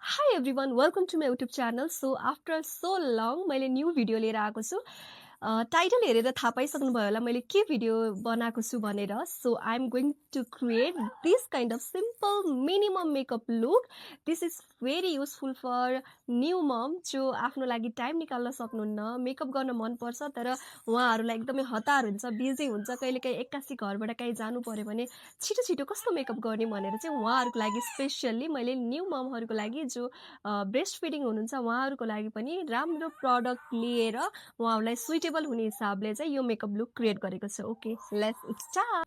High everyone welcome to my YouTube channel. So after so long मैले new video लिएर आएको छु। Title हेरेर थाहा पाइसक्नुभयो होला मैले के भिडियो बनाएको छु भनेर। So I am going to create this kind of simple minimum makeup look. This is very useful for new mom जो आफ्नो लागि टाइम निकाल्न सक्नुहुन्न, मेकअप गर्न मनपर्छ तर उहाँहरूलाई एकदमै हतार हुन्छ, बिजी हुन्छ, कहिलेकाहीँ एक्कासी घरबाट काहीँ जानु पऱ्यो भने छिटो छिटो कस्तो मेकअप गर्ने भनेर चाहिँ उहाँहरूको लागि स्पेसियल्ली मैले न्यू ममहरूको लागि जो ब्रेस्ट फिडिङ हुनुहुन्छ उहाँहरूको लागि पनि राम्रो प्रडक्ट लिएर उहाँहरूलाई सुइटेबल हुने हिसाबले चाहिँ यो मेकअप लुक क्रिएट गरेको छु। Okay, let's start.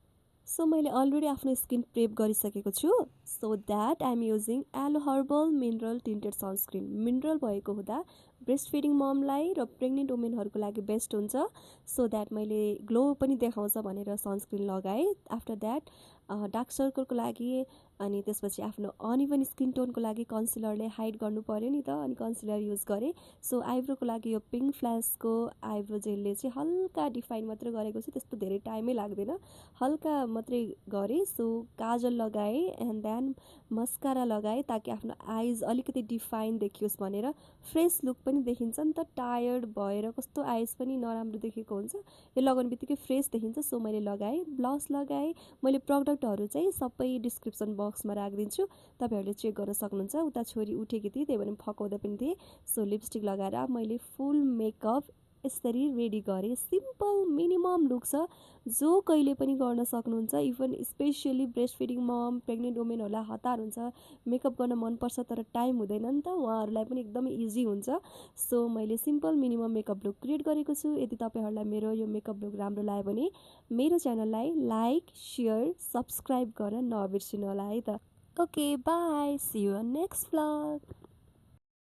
सो मैले अलरेडी आफ्नो स्किन प्रेप गरिसकेको छु। So that I am using aloe herbal mineral tinted sunscreen. Mineral भएको हुँदा ब्रेस्ट फिडिङ ममलाई र प्रेग्नेन्ट वुमेनहरूको लागि बेस्ट हुन्छ। सो द्याट मैले ग्लो पनि देखाउँछ भनेर सनस्क्रिन लगाएँ। आफ्टर द्याट डार्क सर्कलको लागि अनि त्यसपछि आफ्नो अनइभन स्किन टोनको लागि कन्सिलरले हाइड गर्नु पऱ्यो नि त, अनि कन्सिलर युज गरेँ। सो आइब्रोको लागि यो पिङ्क फ्ल्यासको आइब्रो जेलले चाहिँ हल्का डिफाइन मात्रै गरेको छु, त्यस्तो धेरै टाइमै लाग्दैन, हल्का मात्रै गरेँ। सो काजल लगाएँ एन्ड देन मस्कारा लगाएँ ताकि आफ्नो आइज अलिकति डिफाइन देखियोस् भनेर। फ्रेस लुक पनि देखिन्छ नि त, टायर्ड भएर कस्तो आइज पनि नराम्रो देखेको हुन्छ, यो लगाउने बित्तिकै फ्रेस देखिन्छ। सो मैले लगाएँ, ब्लस लगाएँ। मैले प्रडक्टहरू चाहिँ सबै डिस्क्रिप्सन बक्समा राखिदिन्छु, तपाईँहरूले चेक गर्न सक्नुहुन्छ। उता छोरी उठेकी थिएँ, त्यही भएर फकाउँदै पनि थिएँ। सो लिपस्टिक लगाएर मैले फुल मेकअप यसरी रेडी गरेँ। सिम्पल मिनिमम लुक छ जो कहिले पनि गर्न सक्नुहुन्छ। इभन स्पेसियली ब्रेस्ट फिडिङ मम, प्रेग्नेन्ट वुमेनहरूलाई हतार हुन्छ, मेकअप गर्न मनपर्छ तर टाइम हुँदैन नि त, उहाँहरूलाई पनि एकदमै इजी हुन्छ। सो मैले simple minimum makeup look create गरेको छु। यदि तपाईँहरूलाई मेरो यो मेकअप लुक राम्रो लाग्यो भने मेरो च्यानललाई लाइक, सेयर, सब्सक्राइब गर्न नबिर्सिनु होला है त। Okay, bye, see you on next vlog.